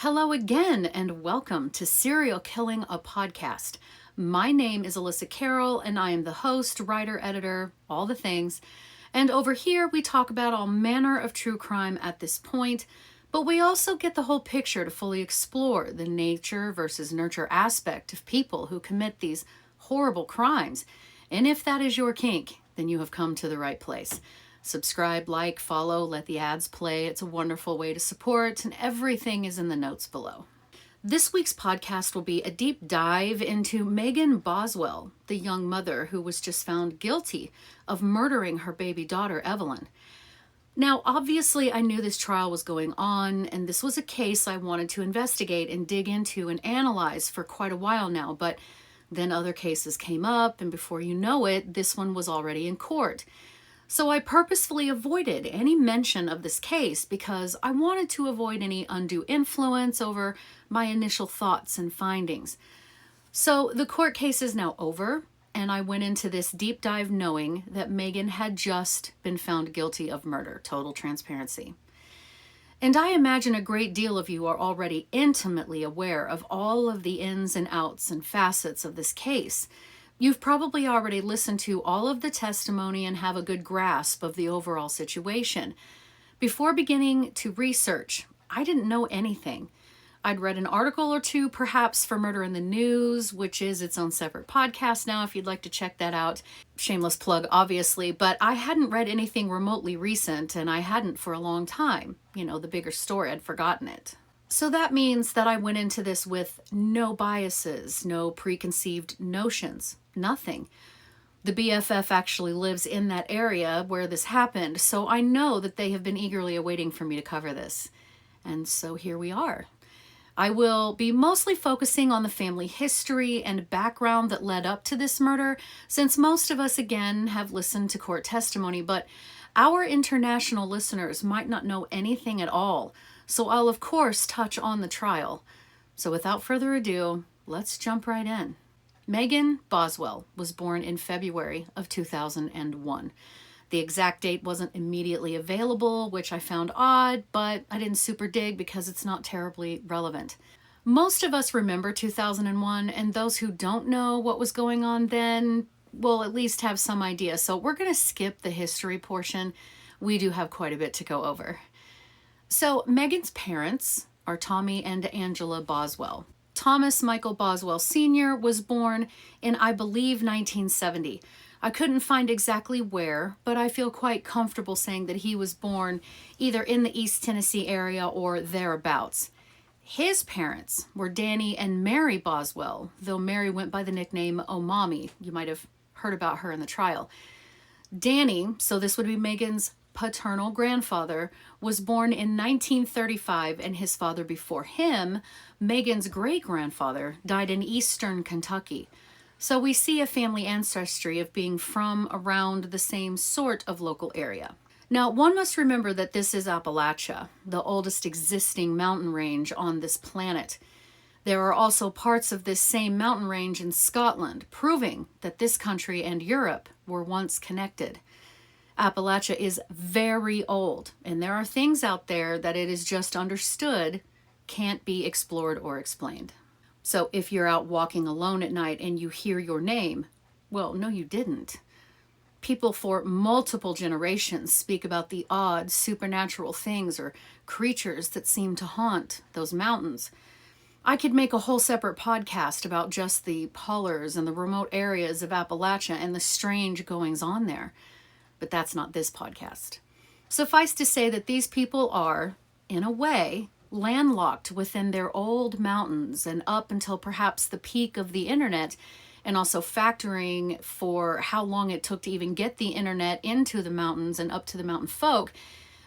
Hello again, and welcome to Serial Killing, a podcast. My name is Elissa Kerrill, and I am the host, writer, editor, all the things. And over here, we talk about all manner of true crime at this point, but we also get the whole picture to fully explore the nature versus nurture aspect of people who commit these horrible crimes. And if that is your kink, then you have come to the right place. Subscribe, like, follow, let the ads play. It's a wonderful way to support, and everything is in the notes below. This week's podcast will be a deep dive into Megan Boswell, the young mother who was just found guilty of murdering her baby daughter, Evelyn. Now, obviously, I knew this trial was going on, and this was a case I wanted to investigate and dig into and analyze for quite a while now, but then other cases came up, and before you know it, this one was already in court. So I purposefully avoided any mention of this case because I wanted to avoid any undue influence over my initial thoughts and findings. So the court case is now over, and I went into this deep dive knowing that Megan had just been found guilty of murder. Total transparency. And I imagine a great deal of you are already intimately aware of all of the ins and outs and facets of this case. You've probably already listened to all of the testimony and have a good grasp of the overall situation. Before beginning to research, I didn't know anything. I'd read an article or two, perhaps for Murder in the News, which is its own separate podcast now if you'd like to check that out. Shameless plug, obviously, but I hadn't read anything remotely recent, and I hadn't for a long time. You know, the bigger story, I'd forgotten it. So that means that I went into this with no biases, no preconceived notions, nothing. The BFF actually lives in that area where this happened, so I know that they have been eagerly awaiting for me to cover this. And so here we are. I will be mostly focusing on the family history and background that led up to this murder, since most of us, again, have listened to court testimony, but our international listeners might not know anything at all. So I'll, of course, touch on the trial. So without further ado, let's jump right in. Megan Boswell was born in February of 2001. The exact date wasn't immediately available, which I found odd, but I didn't super dig because it's not terribly relevant. Most of us remember 2001, and those who don't know what was going on then will at least have some idea. So we're going to skip the history portion. We do have quite a bit to go over. So Megan's parents are Tommy and Angela Boswell. Thomas Michael Boswell Sr. was born in, I believe, 1970. I couldn't find exactly where, but I feel quite comfortable saying that he was born either in the East Tennessee area or thereabouts. His parents were Danny and Mary Boswell, though Mary went by the nickname Oh Mommy. You might have heard about her in the trial. Danny, so this would be Megan's paternal grandfather, was born in 1935, and his father before him, Megan's great-grandfather, died in eastern Kentucky. So we see a family ancestry of being from around the same sort of local area. Now, one must remember that this is Appalachia, the oldest existing mountain range on this planet. There are also parts of this same mountain range in Scotland, proving that this country and Europe were once connected. Appalachia is very old, and there are things out there that it is just understood can't be explored or explained. So if you're out walking alone at night and you hear your name, well, no, you didn't. People for multiple generations speak about the odd supernatural things or creatures that seem to haunt those mountains. I could make a whole separate podcast about just the pollers and the remote areas of Appalachia and the strange goings on there. But that's not this podcast. Suffice to say that these people are, in a way, landlocked within their old mountains and up until perhaps the peak of the internet, and also factoring for how long it took to even get the internet into the mountains and up to the mountain folk,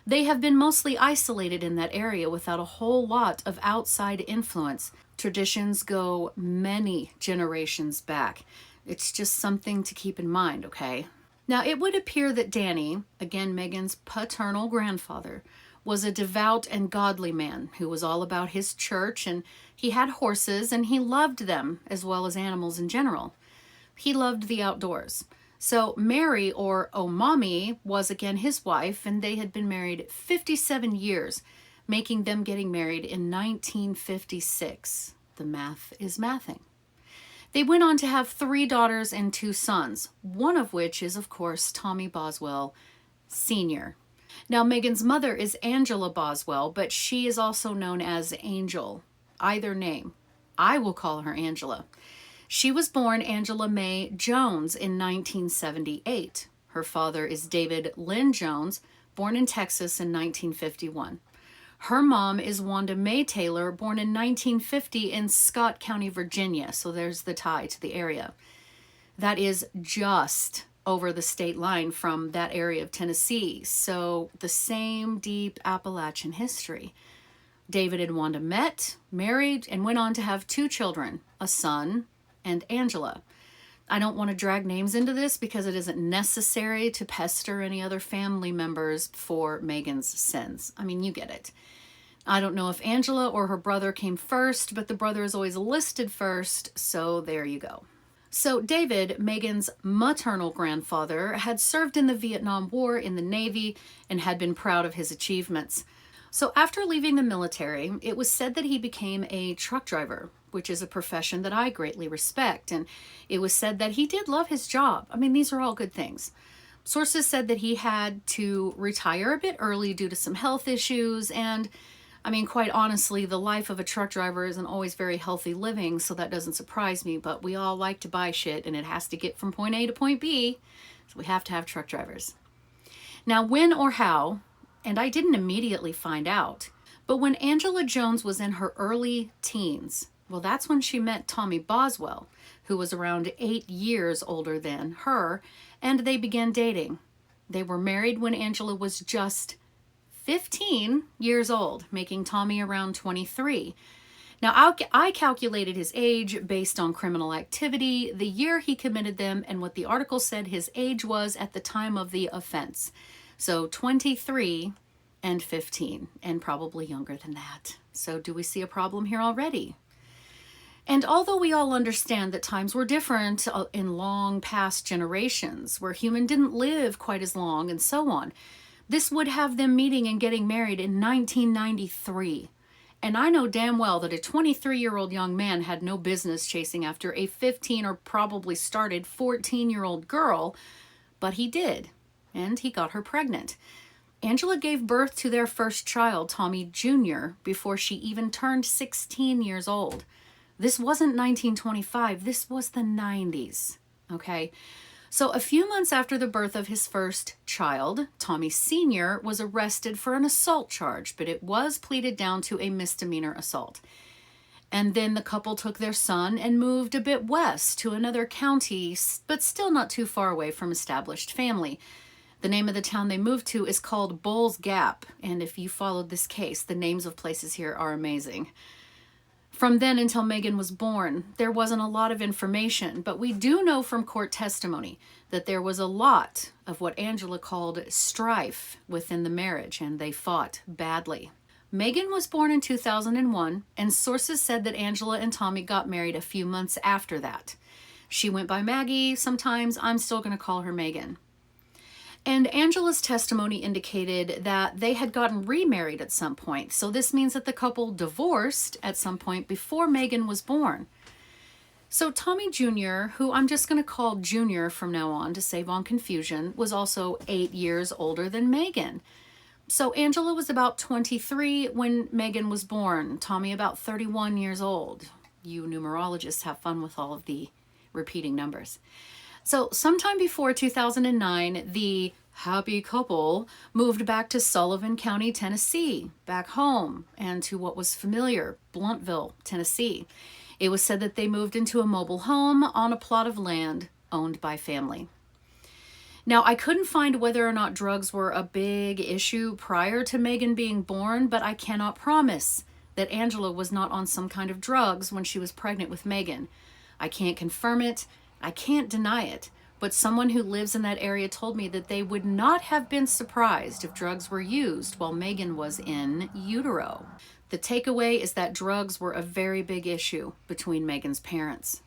they have been mostly isolated in that area without a whole lot of outside influence. Traditions go many generations back. It's just something to keep in mind, okay? Now, it would appear that Danny, again Megan's paternal grandfather, was a devout and godly man who was all about his church, and he had horses and he loved them as well as animals in general. He loved the outdoors. So Mary, or Oh Mommy, was again his wife, and they had been married 57 years, making them getting married in 1956. The math is mathing. They went on to have 3 daughters and 2 sons, one of which is, of course, Tommy Boswell Sr. Now, Megan's mother is Angela Boswell, but she is also known as Angel. Either name. I will call her Angela. She was born Angela Mae Jones in 1978. Her father is David Lynn Jones, born in Texas in 1951. Her mom is Wanda Mae Taylor, born in 1950 in Scott County, Virginia. So there's the tie to the area. That is just over the state line from that area of Tennessee. So the same deep Appalachian history. David and Wanda met, married, and went on to have 2 children, a son and Angela. I don't want to drag names into this because it isn't necessary to pester any other family members for Megan's sins. I mean, you get it. I don't know if Angela or her brother came first, but the brother is always listed first, so there you go. So David, Megan's maternal grandfather, had served in the Vietnam War in the Navy and had been proud of his achievements. So after leaving the military, it was said that he became a truck driver, which is a profession that I greatly respect. And it was said that he did love his job. I mean, these are all good things. Sources said that he had to retire a bit early due to some health issues. And I mean, quite honestly, the life of a truck driver isn't always very healthy living, so that doesn't surprise me. But we all like to buy shit, and it has to get from point A to point B. So we have to have truck drivers. Now, when or how, and I didn't immediately find out, but when Angela Jones was in her early teens, well, that's when she met Tommy Boswell, who was around 8 years older than her, and they began dating. They were married when Angela was just 15 years old, making Tommy around 23. Now, I calculated his age based on criminal activity, the year he committed them, and what the article said his age was at the time of the offense. So 23 and 15, and probably younger than that. So do we see a problem here already? And although we all understand that times were different in long past generations, where human didn't live quite as long and so on, this would have them meeting and getting married in 1993. And I know damn well that a 23-year-old young man had no business chasing after a 15 or probably started 14-year-old girl, but he did, and he got her pregnant. Angela gave birth to their first child, Tommy Jr., before she even turned 16 years old. This wasn't 1925, this was the 90s, okay? So a few months after the birth of his first child, Tommy Sr. was arrested for an assault charge, but it was pleaded down to a misdemeanor assault. And then the couple took their son and moved a bit west to another county, but still not too far away from established family. The name of the town they moved to is called Bull's Gap, and if you followed this case, the names of places here are amazing. From then until Megan was born, there wasn't a lot of information, but we do know from court testimony that there was a lot of what Angela called strife within the marriage, and they fought badly. Megan was born in 2001, and sources said that Angela and Tommy got married a few months after that. She went by Maggie sometimes. I'm still going to call her Megan. And Angela's testimony indicated that they had gotten remarried at some point. So this means that the couple divorced at some point before Megan was born. So Tommy Jr., who I'm just going to call Junior from now on to save on confusion, was also 8 years older than Megan. So Angela was about 23 when Megan was born. Tommy about 31 years old. You numerologists have fun with all of the repeating numbers. So sometime before 2009, the happy couple moved back to Sullivan County, Tennessee, back home, and to what was familiar, Blountville, Tennessee. It was said that they moved into a mobile home on a plot of land owned by family. Now, I couldn't find whether or not drugs were a big issue prior to Megan being born, but I cannot promise that Angela was not on some kind of drugs when she was pregnant with Megan. I can't confirm it. I can't deny it, but someone who lives in that area told me that they would not have been surprised if drugs were used while Megan was in utero. The takeaway is that drugs were a very big issue between Megan's parents.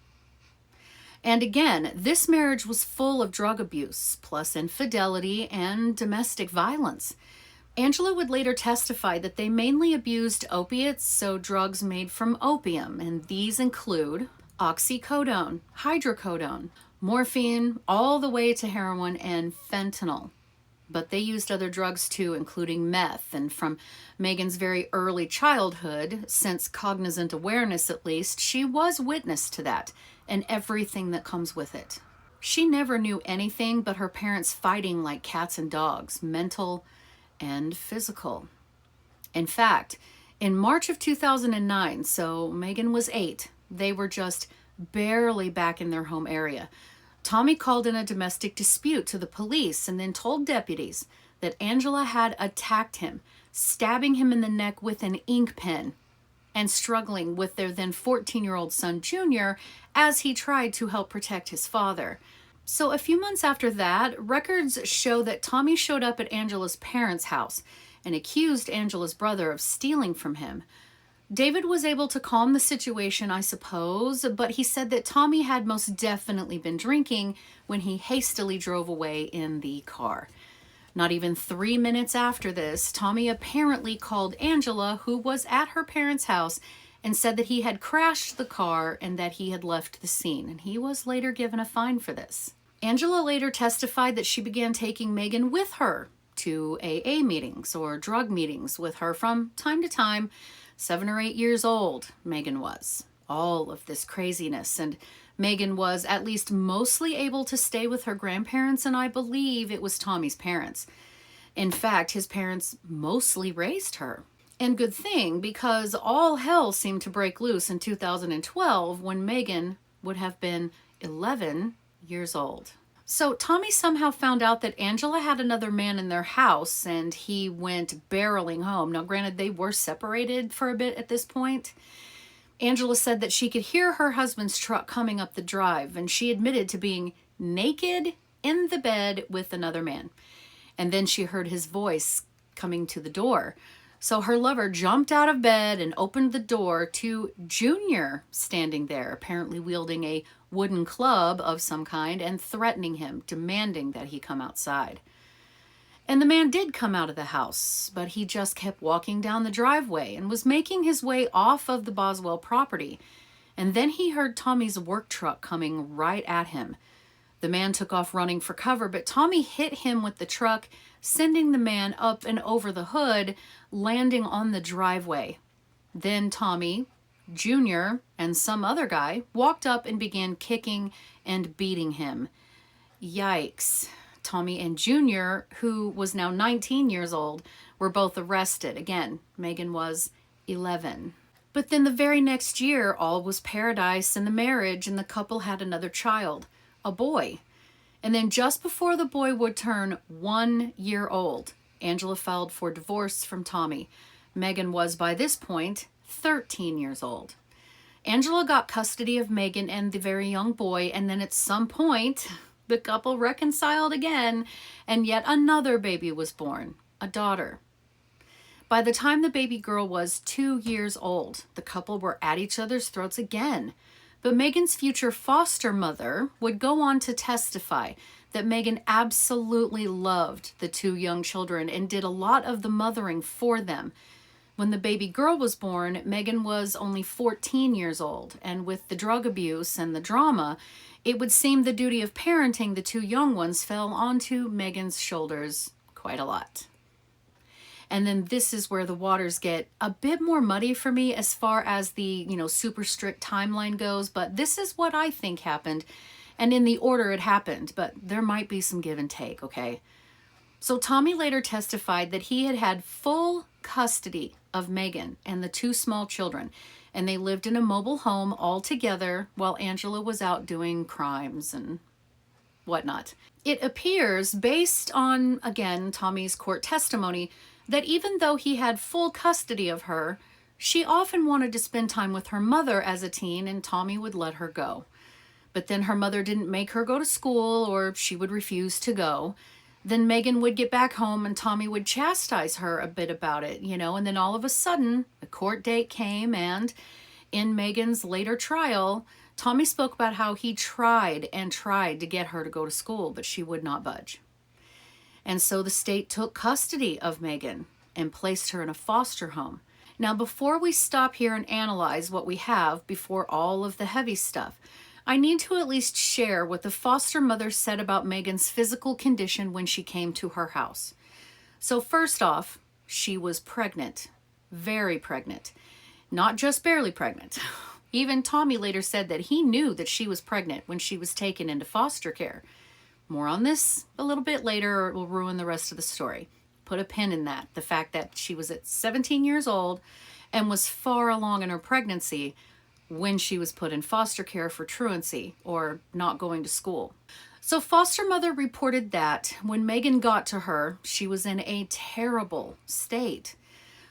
And again, this marriage was full of drug abuse, plus infidelity and domestic violence. Angela would later testify that they mainly abused opiates, so drugs made from opium, and these include oxycodone, hydrocodone, morphine, all the way to heroin and fentanyl. But they used other drugs too, including meth. And from Megan's very early childhood, since cognizant awareness at least, she was witness to that and everything that comes with it. She never knew anything but her parents fighting like cats and dogs, mental and physical. In fact, in March of 2009, so Megan was 8, they were just barely back in their home area. Tommy called in a domestic dispute to the police and then told deputies that Angela had attacked him, stabbing him in the neck with an ink pen and struggling with their then 14-year-old son, Junior, as he tried to help protect his father. So a few months after that, records show that Tommy showed up at Angela's parents' house and accused Angela's brother of stealing from him. David was able to calm the situation, I suppose, but he said that Tommy had most definitely been drinking when he hastily drove away in the car. Not even 3 minutes after this, Tommy apparently called Angela, who was at her parents' house, and said that he had crashed the car and that he had left the scene, and he was later given a fine for this. Angela later testified that she began taking Megan with her to AA meetings or drug meetings with her from time to time. 7 or 8 years old, Megan was. All of this craziness, and Megan was at least mostly able to stay with her grandparents, and I believe it was Tommy's parents. In fact, his parents mostly raised her. And good thing, because all hell seemed to break loose in 2012 when Megan would have been 11 years old. So Tommy somehow found out that Angela had another man in their house and he went barreling home. Now, granted, they were separated for a bit at this point. Angela said that she could hear her husband's truck coming up the drive, and she admitted to being naked in the bed with another man. And then she heard his voice coming to the door. So her lover jumped out of bed and opened the door to Junior standing there, apparently wielding a wooden club of some kind and threatening him, demanding that he come outside. And the man did come out of the house, but he just kept walking down the driveway and was making his way off of the Boswell property. And then he heard Tommy's work truck coming right at him. The man took off running for cover, but Tommy hit him with the truck, sending the man up and over the hood, landing on the driveway. Then Tommy, Junior, and some other guy walked up and began kicking and beating him. Yikes. Tommy and Junior, who was now 19 years old, were both arrested. Again, Megan was 11. But then the very next year, all was paradise in the marriage, and the couple had another child, a boy. And then just before the boy would turn 1 year old, Angela filed for divorce from Tommy. Megan was, by this point, 13 years old. Angela got custody of Megan and the very young boy, and then at some point, the couple reconciled again, and yet another baby was born, a daughter. By the time the baby girl was 2 years old, the couple were at each other's throats again. But Megan's future foster mother would go on to testify that Megan absolutely loved the 2 young children and did a lot of the mothering for them. When the baby girl was born, Megan was only 14 years old, and with the drug abuse and the drama, it would seem the duty of parenting the 2 young ones fell onto Megan's shoulders quite a lot. And then this is where the waters get a bit more muddy for me as far as the, super strict timeline goes, but this is what I think happened, and in the order it happened, but there might be some give and take, okay? So Tommy later testified that he had had full custody of Megan and the 2 small children, and they lived in a mobile home all together while Angela was out doing crimes and whatnot. It appears, based on, again, Tommy's court testimony, that even though he had full custody of her, she often wanted to spend time with her mother as a teen, and Tommy would let her go. But then her mother didn't make her go to school, or she would refuse to go. Then Megan would get back home and Tommy would chastise her a bit about it, and then all of a sudden, a court date came, and in Megan's later trial, Tommy spoke about how he tried and tried to get her to go to school, but she would not budge. And so the state took custody of Megan and placed her in a foster home. Now, before we stop here and analyze what we have before all of the heavy stuff, I need to at least share what the foster mother said about Megan's physical condition when she came to her house. So first off, she was pregnant, very pregnant, not just barely pregnant. Even Tommy later said that he knew that she was pregnant when she was taken into foster care. More on this a little bit later, or it will ruin the rest of the story. Put a pin in that. The fact that she was at 17 years old and was far along in her pregnancy when she was put in foster care for truancy, or not going to school. So foster mother reported that when Megan got to her, she was in a terrible state.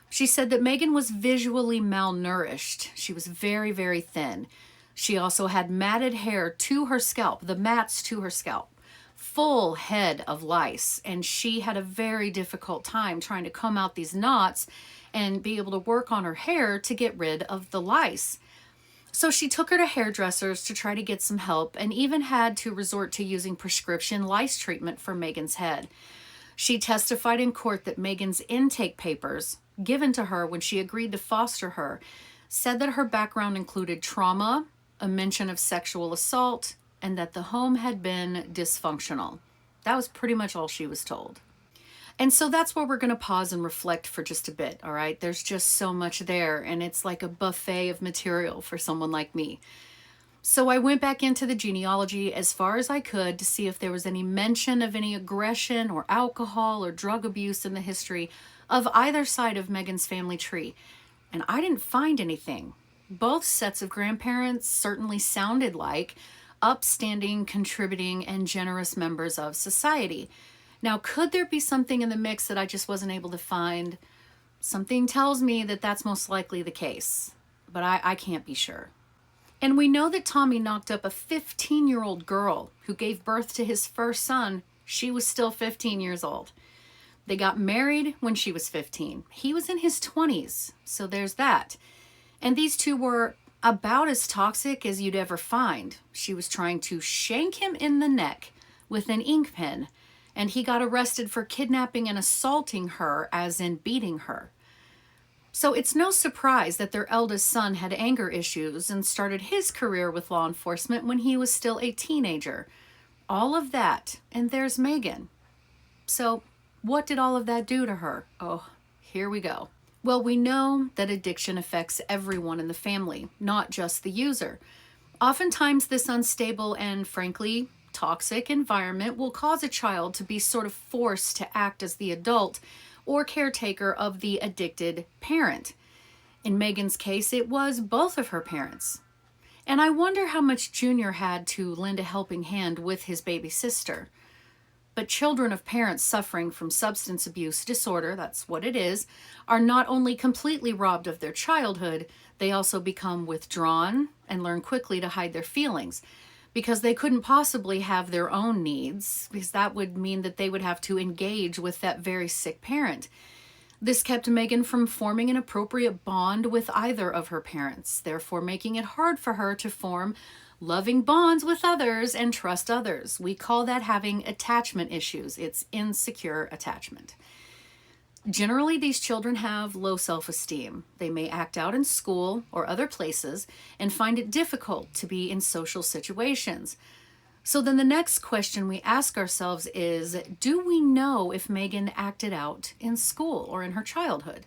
She said that Megan was visually malnourished. She was very, very thin. She also had matted hair to her scalp, the mats to her scalp, full head of lice, and she had a very difficult time trying to comb out these knots and be able to work on her hair to get rid of the lice. So she took her to hairdressers to try to get some help, and even had to resort to using prescription lice treatment for Megan's head. She testified in court that Megan's intake papers given to her when she agreed to foster her said that her background included trauma, a mention of sexual assault, and that the home had been dysfunctional. That was pretty much all she was told. And so that's where we're going to pause and reflect for just a bit, all right? There's just so much there, and it's like a buffet of material for someone like me. So I went back into the genealogy as far as I could to see if there was any mention of any aggression or alcohol or drug abuse in the history of either side of Megan's family tree. And I didn't find anything. Both sets of grandparents certainly sounded like upstanding, contributing, and generous members of society. Now, could there be something in the mix that I just wasn't able to find? Something tells me that that's most likely the case, but I can't be sure. And we know that Tommy knocked up a 15-year-old girl who gave birth to his first son. She was still 15 years old. They got married when she was 15. He was in his 20s, so there's that. And these two were about as toxic as you'd ever find. She was trying to shank him in the neck with an ink pen, and he got arrested for kidnapping and assaulting her, as in beating her. So it's no surprise that their eldest son had anger issues and started his career with law enforcement when he was still a teenager. All of that, and there's Megan. So what did all of that do to her? Oh, here we go. Well, we know that addiction affects everyone in the family, not just the user. Oftentimes this unstable and, frankly, toxic environment will cause a child to be sort of forced to act as the adult or caretaker of the addicted parent. In Megan's case, it was both of her parents. And I wonder how much Junior had to lend a helping hand with his baby sister. But children of parents suffering from substance abuse disorder, that's what it is, are not only completely robbed of their childhood, they also become withdrawn and learn quickly to hide their feelings, because they couldn't possibly have their own needs, because that would mean that they would have to engage with that very sick parent. This kept Megan from forming an appropriate bond with either of her parents, therefore making it hard for her to form loving bonds with others and trust others. We call that having attachment issues. It's insecure attachment. Generally, these children have low self-esteem. They may act out in school or other places and find it difficult to be in social situations. So then the next question we ask ourselves is, do we know if Megan acted out in school or in her childhood?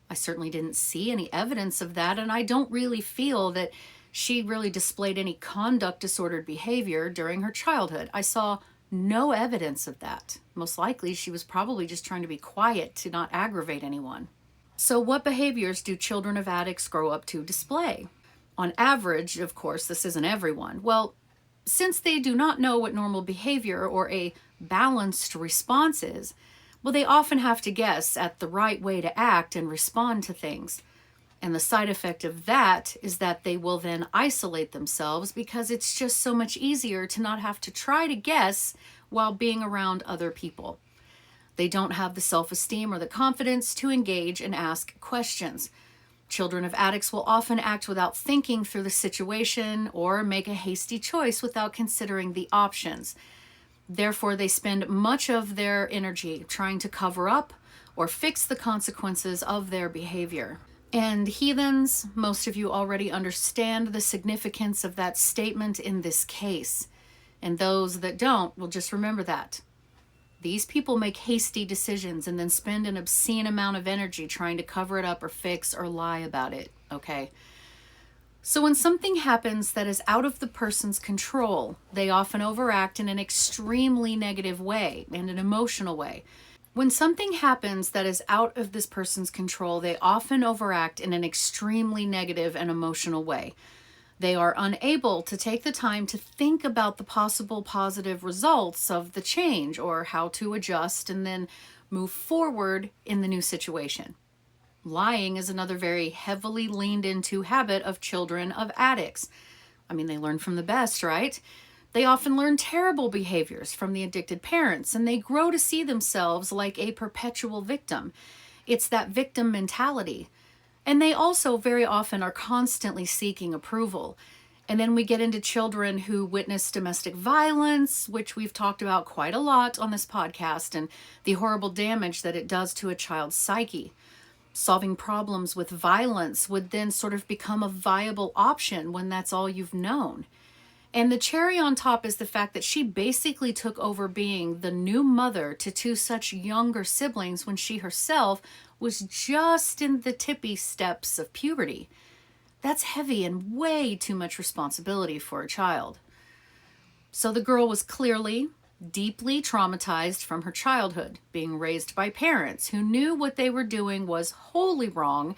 I certainly didn't see any evidence of that, and I don't really feel that she really displayed any conduct disordered behavior during her childhood. I saw no evidence of that. Most likely, she was probably just trying to be quiet to not aggravate anyone. So what behaviors do children of addicts grow up to display? On average, of course, this isn't everyone. Well, since they do not know what normal behavior or a balanced response is, well, they often have to guess at the right way to act and respond to things. And the side effect of that is that they will then isolate themselves, because it's just so much easier to not have to try to guess while being around other people. They don't have the self-esteem or the confidence to engage and ask questions. Children of addicts will often act without thinking through the situation or make a hasty choice without considering the options. Therefore, they spend much of their energy trying to cover up or fix the consequences of their behavior. And heathens, most of you already understand the significance of that statement in this case. And those that don't will just remember that. These people make hasty decisions and then spend an obscene amount of energy trying to cover it up or fix or lie about it, okay? So when something happens that is out of the person's control, they often overact in an extremely negative way and an emotional way. When something happens that is out of this person's control, they often overact in an extremely negative and emotional way. They are unable to take the time to think about the possible positive results of the change or how to adjust and then move forward in the new situation. Lying is another very heavily leaned into habit of children of addicts. I mean, they learn from the best, right? They often learn terrible behaviors from the addicted parents, and they grow to see themselves like a perpetual victim. It's that victim mentality. And they also very often are constantly seeking approval. And then we get into children who witness domestic violence, which we've talked about quite a lot on this podcast, and the horrible damage that it does to a child's psyche. Solving problems with violence would then sort of become a viable option when that's all you've known. And the cherry on top is the fact that she basically took over being the new mother to two such younger siblings when she herself was just in the tippy steps of puberty. That's heavy and way too much responsibility for a child. So the girl was clearly deeply traumatized from her childhood, being raised by parents who knew what they were doing was wholly wrong,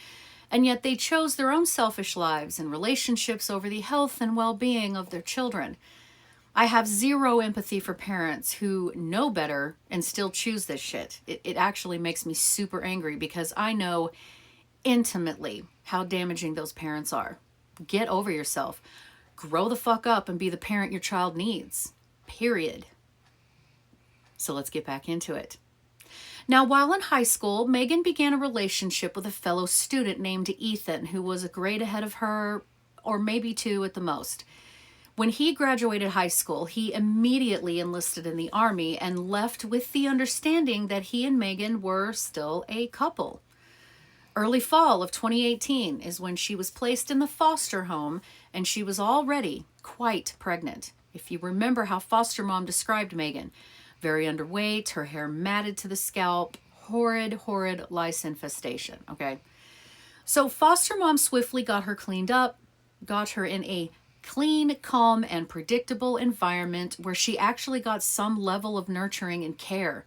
and yet they chose their own selfish lives and relationships over the health and well-being of their children. I have zero empathy for parents who know better and still choose this shit. It actually makes me super angry because I know intimately how damaging those parents are. Get over yourself. Grow the fuck up and be the parent your child needs. Period. So let's get back into it. Now, while in high school, Megan began a relationship with a fellow student named Ethan, who was a grade ahead of her, or maybe two at the most. When he graduated high school, he immediately enlisted in the Army and left with the understanding that he and Megan were still a couple. Early fall of 2018 is when she was placed in the foster home, and she was already quite pregnant. If you remember how foster mom described Megan, very underweight, her hair matted to the scalp, horrid lice infestation, okay? So foster mom swiftly got her cleaned up, got her in a clean, calm, and predictable environment where she actually got some level of nurturing and care.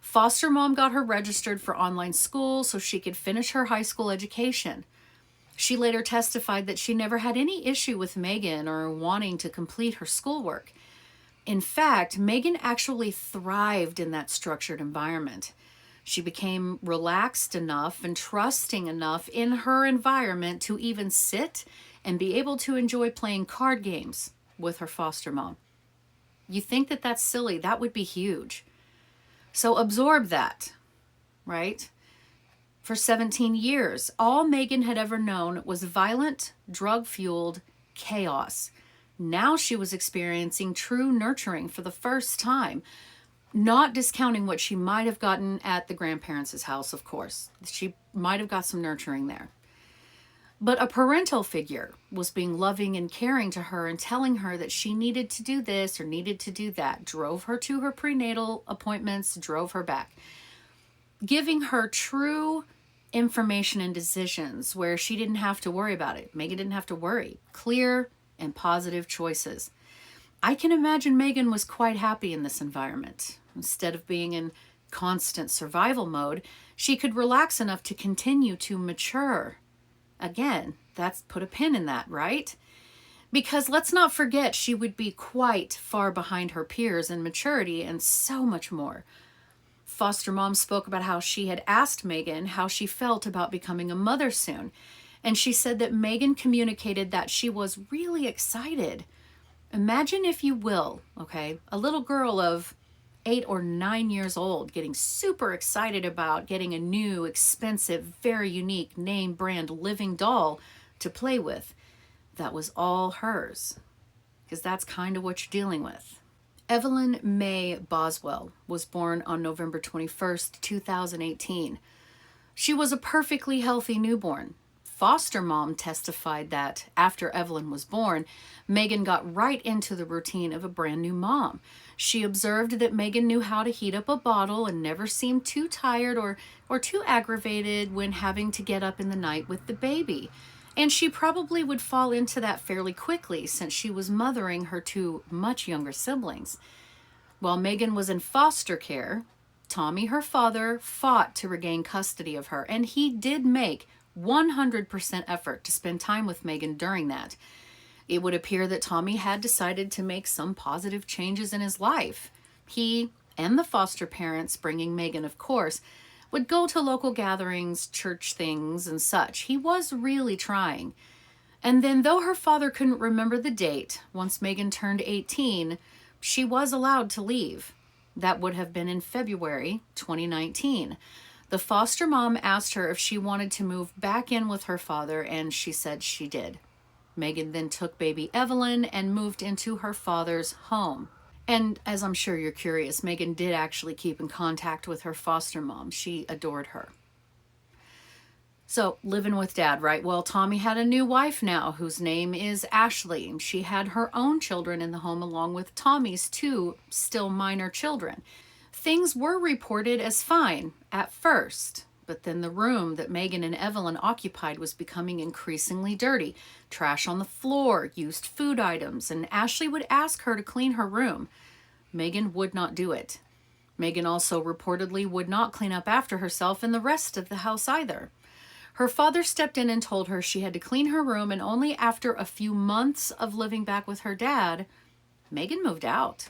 Foster mom got her registered for online school so she could finish her high school education. She later testified that she never had any issue with Megan or wanting to complete her schoolwork. In fact, Megan actually thrived in that structured environment. She became relaxed enough and trusting enough in her environment to even sit and be able to enjoy playing card games with her foster mom. You think that that's silly? That would be huge. So absorb that, right? For 17 years, all Megan had ever known was violent, drug-fueled chaos. Now she was experiencing true nurturing for the first time, not discounting what she might have gotten at the grandparents' house, of course. She might have got some nurturing there. But a parental figure was being loving and caring to her and telling her that she needed to do this or needed to do that, drove her to her prenatal appointments, drove her back, giving her true information and decisions where she didn't have to worry about it. Megan didn't have to worry. Clear and positive choices. I can imagine Megan was quite happy in this environment. Instead of being in constant survival mode, she could relax enough to continue to mature. Again, that's put a pin in that, right? Because let's not forget, she would be quite far behind her peers in maturity and so much more. Foster mom spoke about how she had asked Megan how she felt about becoming a mother soon. And she said that Megan communicated that she was really excited. Imagine, if you will, okay, a little girl of 8 or 9 years old getting super excited about getting a new, expensive, very unique name brand living doll to play with. That was all hers, because that's kind of what you're dealing with. Evelyn May Boswell was born on November 21st, 2018. She was a perfectly healthy newborn. Foster mom testified that after Evelyn was born, Megan got right into the routine of a brand new mom. She observed that Megan knew how to heat up a bottle and never seemed too tired or too aggravated when having to get up in the night with the baby. And she probably would fall into that fairly quickly since she was mothering her two much younger siblings. While Megan was in foster care, Tommy, her father, fought to regain custody of her, and he did make 100% effort to spend time with Megan during that. It would appear that Tommy had decided to make some positive changes in his life. He and the foster parents, bringing Megan, of course, would go to local gatherings, church things, and such. He was really trying. And then, though her father couldn't remember the date, once Megan turned 18, she was allowed to leave. That would have been in February 2019. The foster mom asked her if she wanted to move back in with her father, and she said she did. Megan then took baby Evelyn and moved into her father's home. And as I'm sure you're curious, Megan did actually keep in contact with her foster mom. She adored her. So, living with dad, right? Well, Tommy had a new wife now whose name is Ashley. She had her own children in the home along with Tommy's two still minor children. Things were reported as fine at first, but then the room that Megan and Evelyn occupied was becoming increasingly dirty. Trash on the floor, used food items, and Ashley would ask her to clean her room. Megan would not do it. Megan also reportedly would not clean up after herself in the rest of the house either. Her father stepped in and told her she had to clean her room, and only after a few months of living back with her dad, Megan moved out.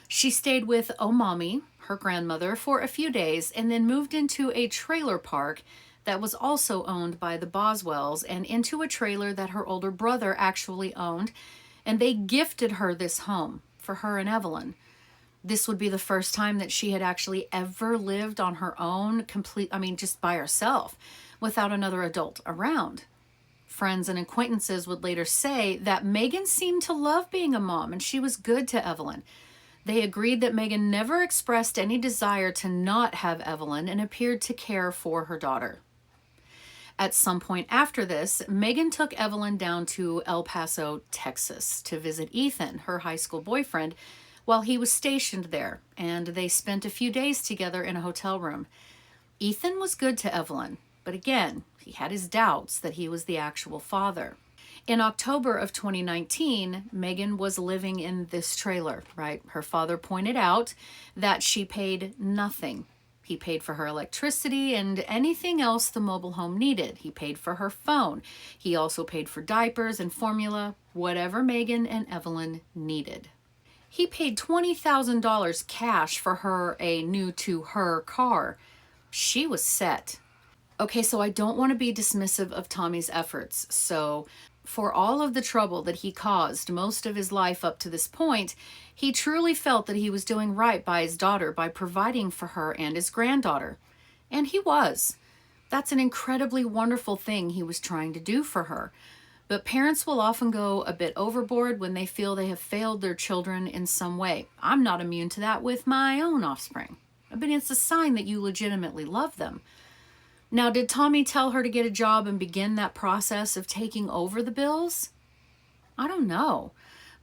She stayed with Mommy, her grandmother, for a few days and then moved into a trailer park that was also owned by the Boswells and into a trailer that her older brother actually owned, and they gifted her this home for her and Evelyn. This would be the first time that she had actually ever lived on her own, just by herself, without another adult around. Friends and acquaintances would later say that Megan seemed to love being a mom and she was good to Evelyn. They agreed that Megan never expressed any desire to not have Evelyn and appeared to care for her daughter. At some point after this, Megan took Evelyn down to El Paso, Texas, to visit Ethan, her high school boyfriend, while he was stationed there, and they spent a few days together in a hotel room. Ethan was good to Evelyn, but again, he had his doubts that he was the actual father. In October of 2019, Megan was living in this trailer, right? Her father pointed out that she paid nothing. He paid for her electricity and anything else the mobile home needed. He paid for her phone. He also paid for diapers and formula, whatever Megan and Evelyn needed. He paid $20,000 cash for her a new-to-her car. She was set. Okay, so I don't want to be dismissive of Tommy's efforts. So for all of the trouble that he caused most of his life up to this point, he truly felt that he was doing right by his daughter by providing for her and his granddaughter. And he was. That's an incredibly wonderful thing he was trying to do for her. But parents will often go a bit overboard when they feel they have failed their children in some way. I'm not immune to that with my own offspring. But it's a sign that you legitimately love them. Now, did Tommy tell her to get a job and begin that process of taking over the bills? I don't know,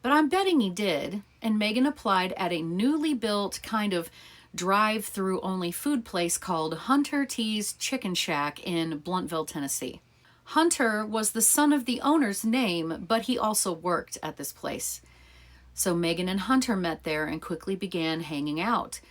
but I'm betting he did, and Megan applied at a newly built kind of drive-through only food place called Hunter T's Chicken Shack in Blountville, Tennessee. Hunter was the son of the owner's name, but he also worked at this place. So Megan and Hunter met there and quickly began hanging out.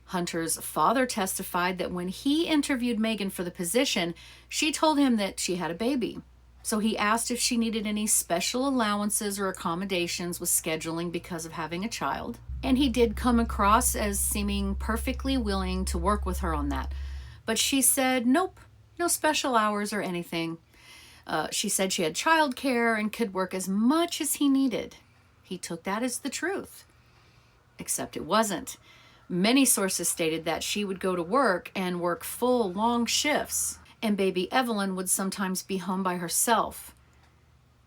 Hunter's father testified that when he interviewed Megan for the position, she told him that she had a baby. So he asked if she needed any special allowances or accommodations with scheduling because of having a child. And he did come across as seeming perfectly willing to work with her on that. But she said, nope, no special hours or anything. She said she had childcare and could work as much as he needed. He took that as the truth. Except it wasn't. Many sources stated that she would go to work and work full, long shifts, and baby Evelyn would sometimes be home by herself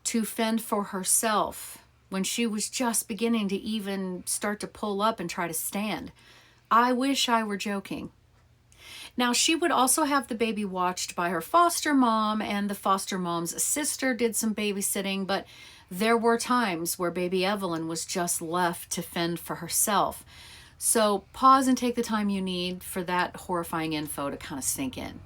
to fend for herself when she was just beginning to even start to pull up and try to stand. I wish I were joking. Now, she would also have the baby watched by her foster mom, and the foster mom's sister did some babysitting, but there were times where baby Evelyn was just left to fend for herself. So pause and take the time you need for that horrifying info to kind of sink in.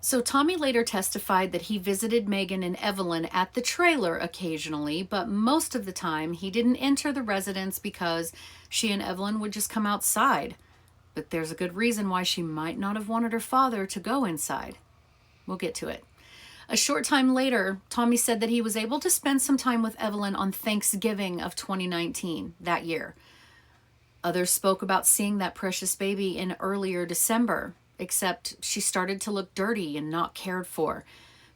So Tommy later testified that he visited Megan and Evelyn at the trailer occasionally, but most of the time he didn't enter the residence because she and Evelyn would just come outside. But there's a good reason why she might not have wanted her father to go inside. We'll get to it. A short time later, Tommy said that he was able to spend some time with Evelyn on Thanksgiving of 2019, that year. Others spoke about seeing that precious baby in earlier December, except she started to look dirty and not cared for.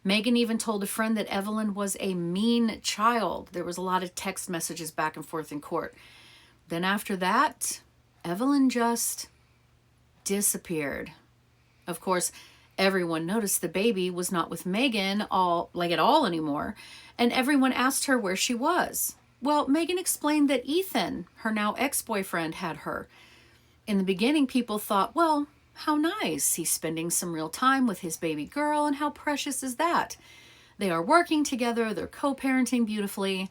Megan even told a friend that Evelyn was a mean child. There was a lot of text messages back and forth in court. Then after that, Evelyn just disappeared. Of course, everyone noticed the baby was not with Megan at all anymore, and everyone asked her where she was. Well, Megan explained that Ethan, her now ex-boyfriend, had her. In the beginning, people thought, well, how nice. He's spending some real time with his baby girl, and how precious is that? They are working together, they're co-parenting beautifully.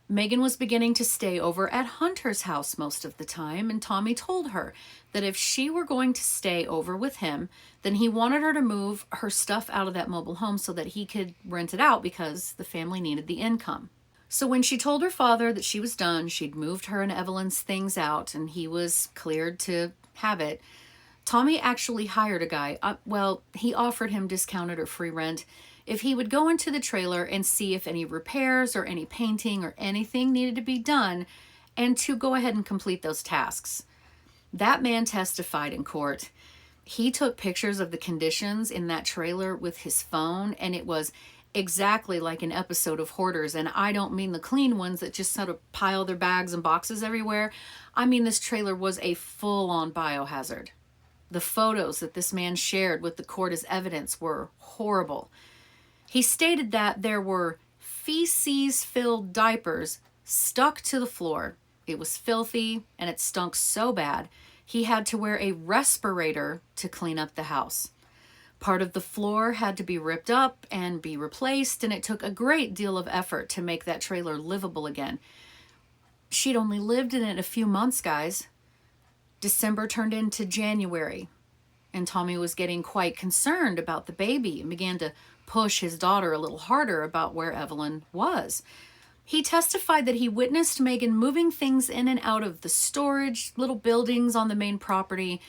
Megan was beginning to stay over at Hunter's house most of the time, and Tommy told her that if she were going to stay over with him, then he wanted her to move her stuff out of that mobile home so that he could rent it out because the family needed the income. So when she told her father that she was done, she'd moved her and Evelyn's things out, and he was cleared to have it, Tommy actually hired a guy. He offered him discounted or free rent if he would go into the trailer and see if any repairs or any painting or anything needed to be done, and to go ahead and complete those tasks. That man testified in court. He took pictures of the conditions in that trailer with his phone, and it was exactly like an episode of Hoarders. And I don't mean the clean ones that just sort of pile their bags and boxes everywhere. I mean this trailer was a full-on biohazard. The photos that this man shared with the court as evidence were horrible. He stated that there were feces-filled diapers stuck to the floor. It was filthy and it stunk so bad, he had to wear a respirator to clean up the house. Part of the floor had to be ripped up and be replaced, and it took a great deal of effort to make that trailer livable again. She'd only lived in it a few months, guys. December turned into January, and Tommy was getting quite concerned about the baby and began to push his daughter a little harder about where Evelyn was. He testified that he witnessed Megan moving things in and out of the storage, little buildings on the main property.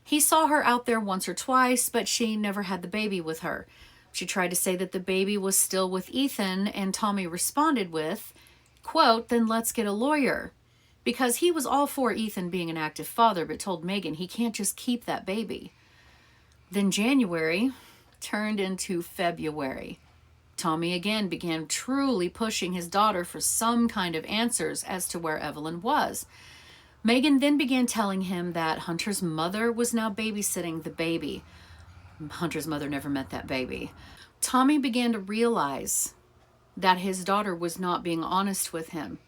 He saw her out there once or twice, but she never had the baby with her. She tried to say that the baby was still with Ethan, and Tommy responded with, quote, "Then let's get a lawyer." Because he was all for Ethan being an active father, but told Megan he can't just keep that baby. Then January turned into February. Tommy again began truly pushing his daughter for some kind of answers as to where Evelyn was. Megan then began telling him that Hunter's mother was now babysitting the baby. Hunter's mother never met that baby. Tommy began to realize that his daughter was not being honest with him.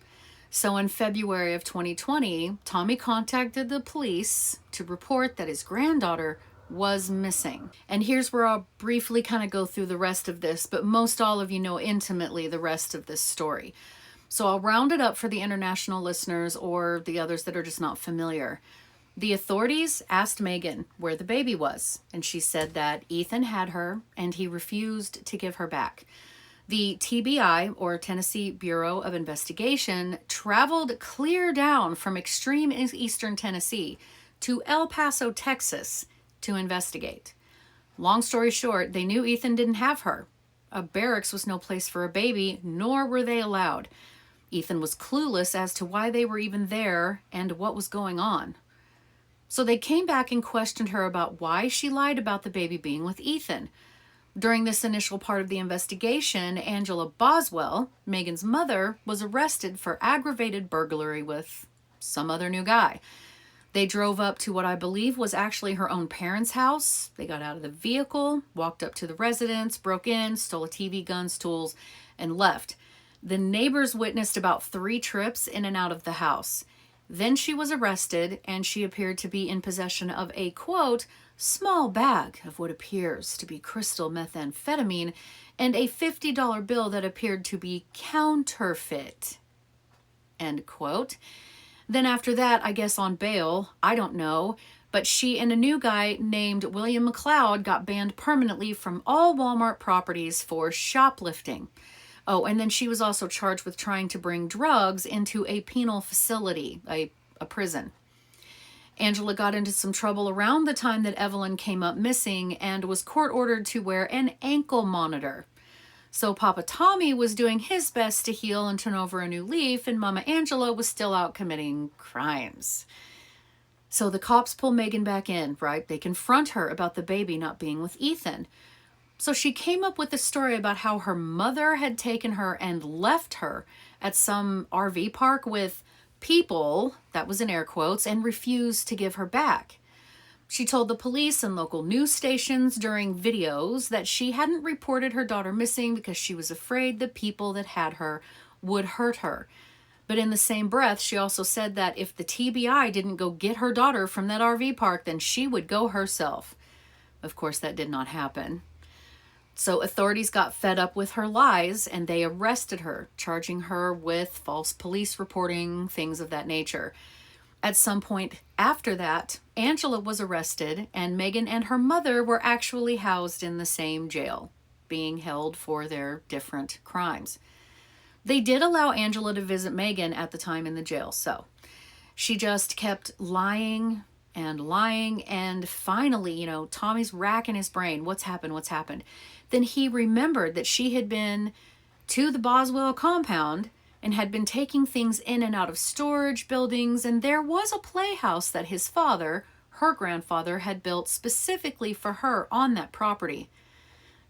So in February of 2020, Tommy contacted the police to report that his granddaughter was missing. And here's where I'll briefly kind of go through the rest of this, but most all of you know intimately the rest of this story. So I'll round it up for the international listeners or the others that are just not familiar. The authorities asked Megan where the baby was, and she said that Ethan had her and he refused to give her back. The TBI, or Tennessee Bureau of Investigation, traveled clear down from extreme eastern Tennessee to El Paso, Texas, to investigate. Long story short, they knew Ethan didn't have her. A barracks was no place for a baby, nor were they allowed. Ethan was clueless as to why they were even there and what was going on. So they came back and questioned her about why she lied about the baby being with Ethan. During this initial part of the investigation, Angela Boswell, Megan's mother, was arrested for aggravated burglary with some other new guy. They drove up to what I believe was actually her own parents' house. They got out of the vehicle, walked up to the residence, broke in, stole a TV, guns, tools, and left. The neighbors witnessed about 3 trips in and out of the house. Then she was arrested, and she appeared to be in possession of a, quote, small bag of what appears to be crystal methamphetamine and a $50 bill that appeared to be counterfeit, end quote. Then after that, I guess on bail, I don't know, but she and a new guy named William McLeod got banned permanently from all Walmart properties for shoplifting. Oh, and then she was also charged with trying to bring drugs into a penal facility, a prison. Angela got into some trouble around the time that Evelyn came up missing and was court-ordered to wear an ankle monitor. So Papa Tommy was doing his best to heal and turn over a new leaf, and Mama Angela was still out committing crimes. So the cops pull Megan back in, right? They confront her about the baby not being with Ethan. So she came up with a story about how her mother had taken her and left her at some RV park with people, that was in air quotes, and refused to give her back. She told the police and local news stations during videos that she hadn't reported her daughter missing because she was afraid the people that had her would hurt her. But in the same breath, she also said that if the TBI didn't go get her daughter from that RV park, then she would go herself. Of course, that did not happen. So authorities got fed up with her lies and they arrested her, charging her with false police reporting, things of that nature. At some point after that, Angela was arrested and Megan and her mother were actually housed in the same jail, being held for their different crimes. They did allow Angela to visit Megan at the time in the jail, so she just kept lying, and finally, Tommy's racking his brain. What's happened? Then he remembered that she had been to the Boswell compound and had been taking things in and out of storage buildings, and there was a playhouse that his father, her grandfather, had built specifically for her on that property.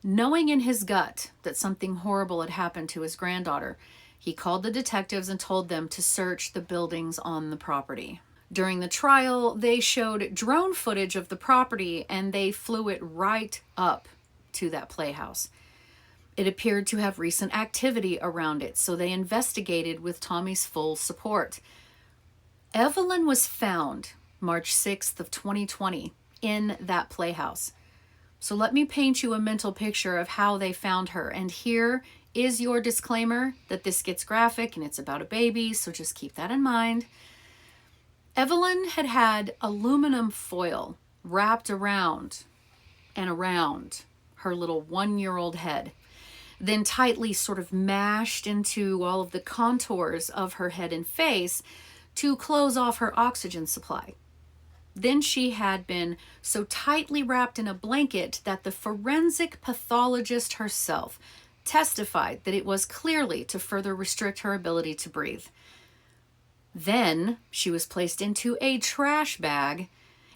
Knowing in his gut that something horrible had happened to his granddaughter, he called the detectives and told them to search the buildings on the property. During the trial, they showed drone footage of the property and they flew it right up to that playhouse. It appeared to have recent activity around it, so they investigated with Tommy's full support. Evelyn was found March 6th of 2020 in that playhouse. So let me paint you a mental picture of how they found her. And here is your disclaimer that this gets graphic and it's about a baby, so just keep that in mind. Evelyn had had aluminum foil wrapped around and around her little 1-year-old head, then tightly sort of mashed into all of the contours of her head and face to close off her oxygen supply. Then she had been so tightly wrapped in a blanket that the forensic pathologist herself testified that it was clearly to further restrict her ability to breathe. Then she was placed into a trash bag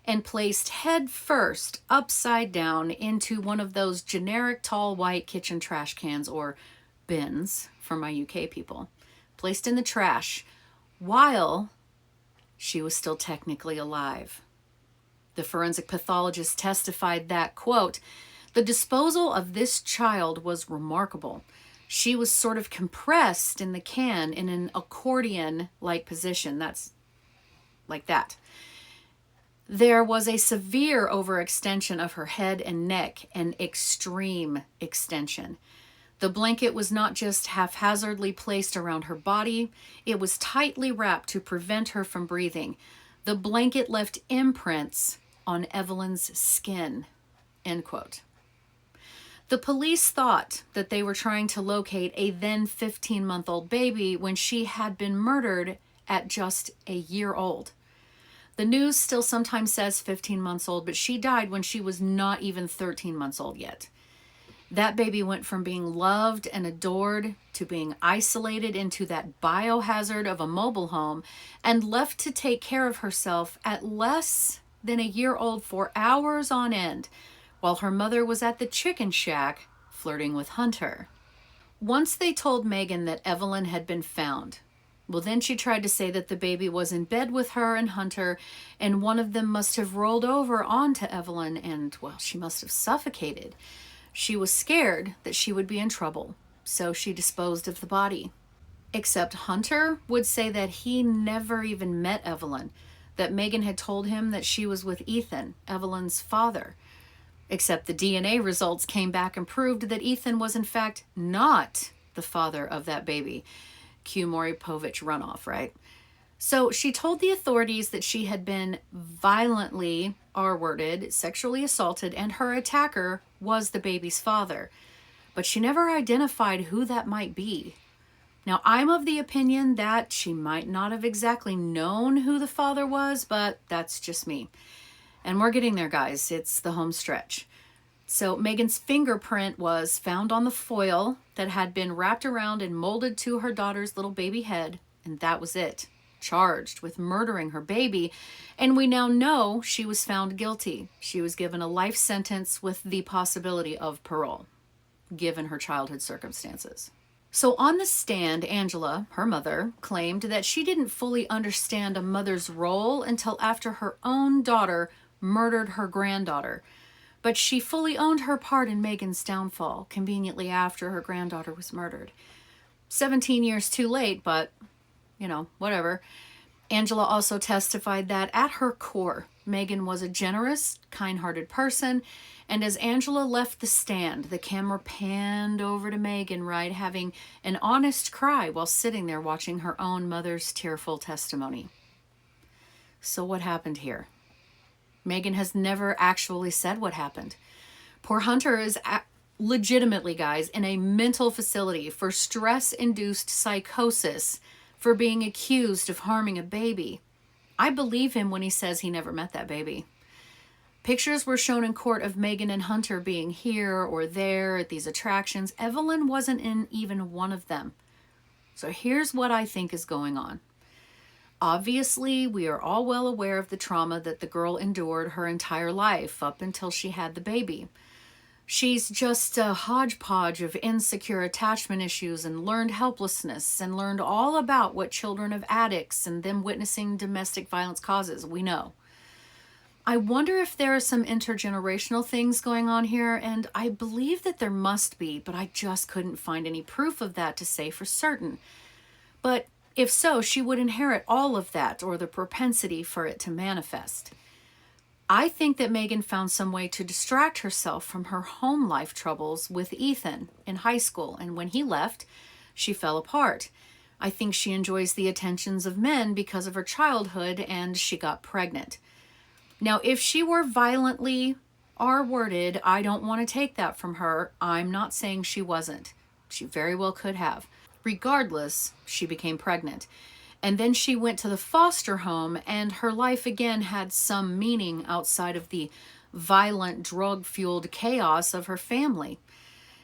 and placed head first upside down into one of those generic tall white kitchen trash cans, or bins for my UK people, placed in the trash while she was still technically alive. The forensic pathologist testified that, quote, the disposal of this child was remarkable. She was sort of compressed in the can in an accordion-like position. That's like that. There was a severe overextension of her head and neck, an extreme extension. The blanket was not just haphazardly placed around her body, it was tightly wrapped to prevent her from breathing. The blanket left imprints on Evelyn's skin, end quote. The police thought that they were trying to locate a then 15-month-old baby when she had been murdered at just a year old. The news still sometimes says 15 months old, but she died when she was not even 13 months old yet. That baby went from being loved and adored to being isolated into that biohazard of a mobile home and left to take care of herself at less than a year old for hours on end, while her mother was at the chicken shack flirting with Hunter. Once they told Megan that Evelyn had been found, well, then she tried to say that the baby was in bed with her and Hunter, and one of them must have rolled over onto Evelyn and, well, she must have suffocated. She was scared that she would be in trouble, so she disposed of the body. Except Hunter would say that he never even met Evelyn, that Megan had told him that she was with Ethan, Evelyn's father. Except the DNA results came back and proved that Ethan was in fact not the father of that baby. Cue Maury Povich runoff, right? So she told the authorities that she had been violently R-worded, sexually assaulted, and her attacker was the baby's father. But she never identified who that might be. Now, I'm of the opinion that she might not have exactly known who the father was, but that's just me. And we're getting there, guys. It's the home stretch. So Megan's fingerprint was found on the foil that had been wrapped around and molded to her daughter's little baby head, and that was it. Charged with murdering her baby, and we now know she was found guilty. She was given a life sentence with the possibility of parole, given her childhood circumstances. So on the stand, Angela, her mother, claimed that she didn't fully understand a mother's role until after her own daughter murdered her granddaughter. But she fully owned her part in Megan's downfall, conveniently after her granddaughter was murdered. 17 years too late, but, whatever. Angela also testified that at her core, Megan was a generous, kind-hearted person, and as Angela left the stand, the camera panned over to Megan, right, having an honest cry while sitting there watching her own mother's tearful testimony. So what happened here? Megan has never actually said what happened. Poor Hunter is legitimately, guys, in a mental facility for stress-induced psychosis for being accused of harming a baby. I believe him when he says he never met that baby. Pictures were shown in court of Megan and Hunter being here or there at these attractions. Evelyn wasn't in even one of them. So here's what I think is going on. Obviously, we are all well aware of the trauma that the girl endured her entire life up until she had the baby. She's just a hodgepodge of insecure attachment issues and learned helplessness and learned all about what children of addicts and them witnessing domestic violence causes. We know. I wonder if there are some intergenerational things going on here, and I believe that there must be, but I just couldn't find any proof of that to say for certain. But if so, she would inherit all of that or the propensity for it to manifest. I think that Megan found some way to distract herself from her home life troubles with Ethan in high school, and when he left, she fell apart. I think she enjoys the attentions of men because of her childhood, and she got pregnant. Now, if she were violently R-worded, I don't want to take that from her. I'm not saying she wasn't. She very well could have. Regardless, she became pregnant. And then she went to the foster home, and her life again had some meaning outside of the violent, drug-fueled chaos of her family.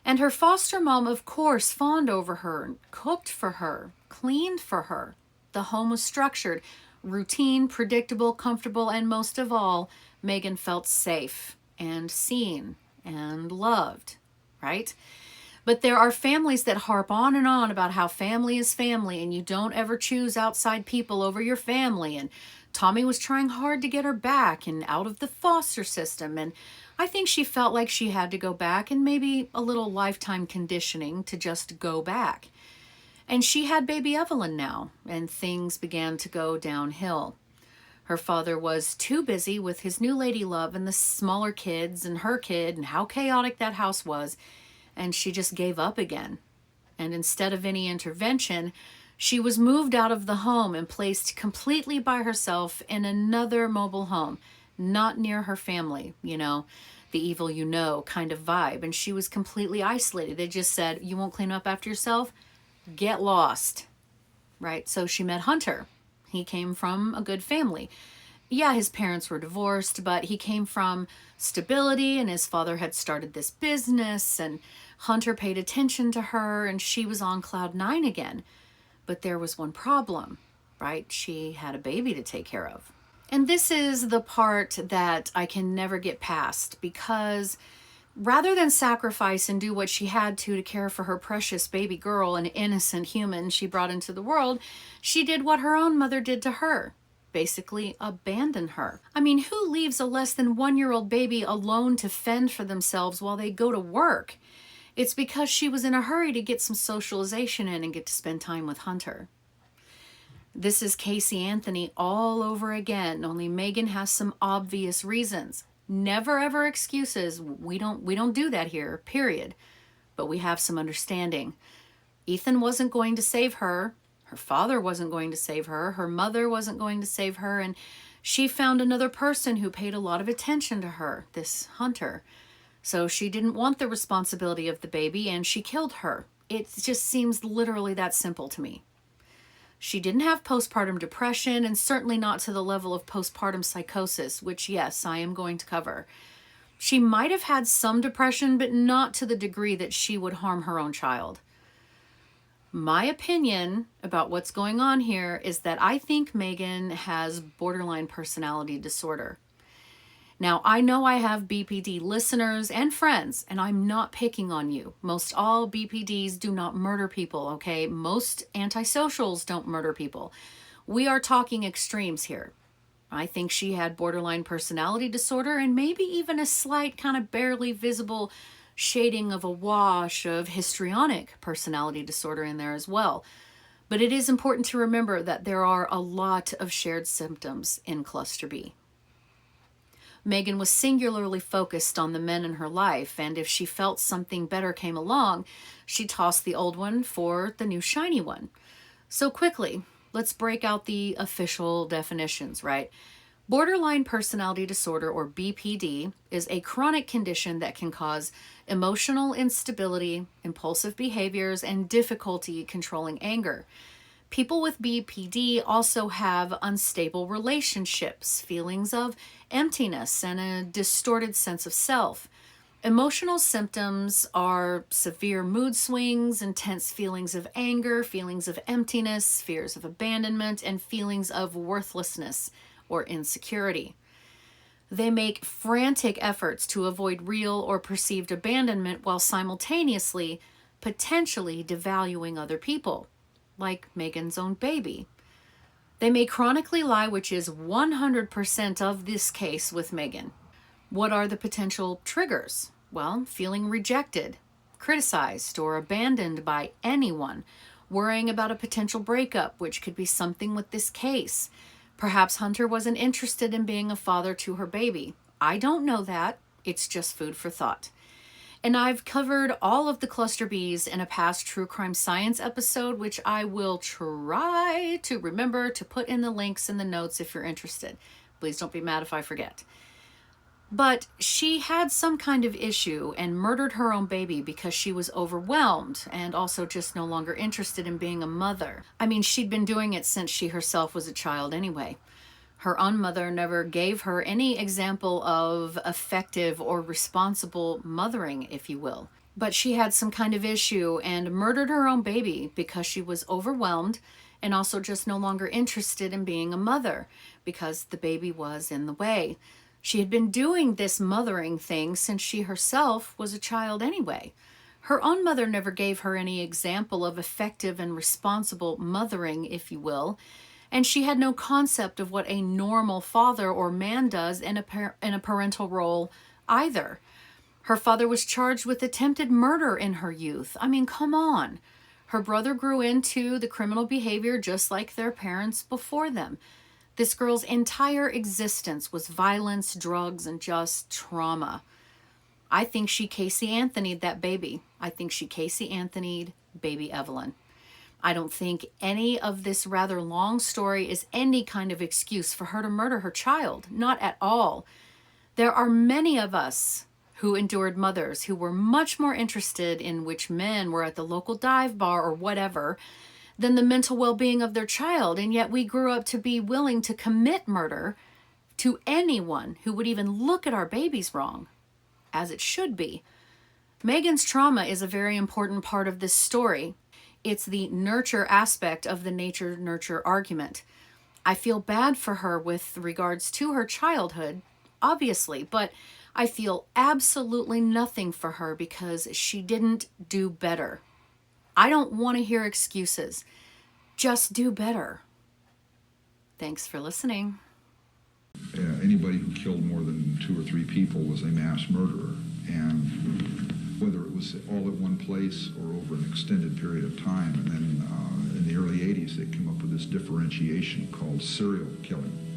And her foster mom, of course, fawned over her, cooked for her, cleaned for her. The home was structured, routine, predictable, comfortable, and most of all, Megan felt safe and seen and loved, right? But there are families that harp on and on about how family is family and you don't ever choose outside people over your family. And Tommy was trying hard to get her back and out of the foster system. And I think she felt like she had to go back, and maybe a little lifetime conditioning to just go back. And she had baby Evelyn now, and things began to go downhill. Her father was too busy with his new lady love and the smaller kids and her kid and how chaotic that house was, and she just gave up again. And instead of any intervention, she was moved out of the home and placed completely by herself in another mobile home, not near her family, the evil kind of vibe. And she was completely isolated. They just said, you won't clean up after yourself? Get lost, right? So she met Hunter. He came from a good family. Yeah, his parents were divorced, but he came from stability, and his father had started this business, and Hunter paid attention to her, and she was on cloud nine again. But there was one problem, right? She had a baby to take care of. And this is the part that I can never get past, because rather than sacrifice and do what she had to care for her precious baby girl, an innocent human she brought into the world, she did what her own mother did to her. Basically abandon her. I mean, who leaves a less than 1-year-old baby alone to fend for themselves while they go to work? It's because she was in a hurry to get some socialization in and get to spend time with Hunter. This is Casey Anthony all over again, only Megan has some obvious reasons. Never ever excuses. We don't do that here, period. But we have some understanding. Ethan wasn't going to save her. Her father wasn't going to save her. Her mother wasn't going to save her. And she found another person who paid a lot of attention to her, this Hunter. So she didn't want the responsibility of the baby and she killed her. It just seems literally that simple to me. She didn't have postpartum depression and certainly not to the level of postpartum psychosis, which, yes, I am going to cover. She might have had some depression, but not to the degree that she would harm her own child. My opinion about what's going on here is that I think Megan has borderline personality disorder. Now, I know I have BPD listeners and friends, and I'm not picking on you. Most all BPDs do not murder people, okay? Most antisocials don't murder people. We are talking extremes here. I think she had borderline personality disorder and maybe even a slight kind of barely visible shading of a wash of histrionic personality disorder in there as well. But it is important to remember that there are a lot of shared symptoms in cluster B. Megan was singularly focused on the men in her life, and if she felt something better came along, she tossed the old one for the new shiny one. So quickly, let's break out the official definitions, right? Borderline personality disorder, or BPD, is a chronic condition that can cause emotional instability, impulsive behaviors, and difficulty controlling anger. People with BPD also have unstable relationships, feelings of emptiness, and a distorted sense of self. Emotional symptoms are severe mood swings, intense feelings of anger, feelings of emptiness, fears of abandonment, and feelings of worthlessness or insecurity. They make frantic efforts to avoid real or perceived abandonment while simultaneously potentially devaluing other people, like Megan's own baby. They may chronically lie, which is 100% of this case with Megan. What are the potential triggers? Well, feeling rejected, criticized, or abandoned by anyone, worrying about a potential breakup, which could be something with this case. Perhaps Hunter wasn't interested in being a father to her baby. I don't know that. It's just food for thought. And I've covered all of the cluster Bs in a past True Crime Science episode, which I will try to remember to put in the links in the notes if you're interested. Please don't be mad if I forget. But she had some kind of issue and murdered her own baby because she was overwhelmed and also just no longer interested in being a mother. I mean, she'd been doing it since she herself was a child anyway. Her own mother never gave her any example of effective or responsible mothering, if you will. But she had some kind of issue and murdered her own baby because she was overwhelmed and also just no longer interested in being a mother because the baby was in the way. She had been doing this mothering thing since she herself was a child anyway. Her own mother never gave her any example of effective and responsible mothering, if you will. And she had no concept of what a normal father or man does in a parental role either. Her father was charged with attempted murder in her youth. I mean, come on. Her brother grew into the criminal behavior just like their parents before them. This girl's entire existence was violence, drugs, and just trauma. I think she Casey Anthony'd that baby. I think she Casey Anthony'd baby Evelyn. I don't think any of this rather long story is any kind of excuse for her to murder her child. Not at all. There are many of us who endured mothers who were much more interested in which men were at the local dive bar or whatever than the mental well-being of their child, and yet we grew up to be willing to commit murder to anyone who would even look at our babies wrong, as it should be. Megan's trauma is a very important part of this story. It's the nurture aspect of the nature-nurture argument. I feel bad for her with regards to her childhood, obviously, but I feel absolutely nothing for her because she didn't do better. I don't want to hear excuses. Just do better. Thanks for listening. Anybody who killed more than 2 or 3 people was a mass murderer. And whether it was all at one place or over an extended period of time. And then in the early 80s, they came up with this differentiation called serial killing.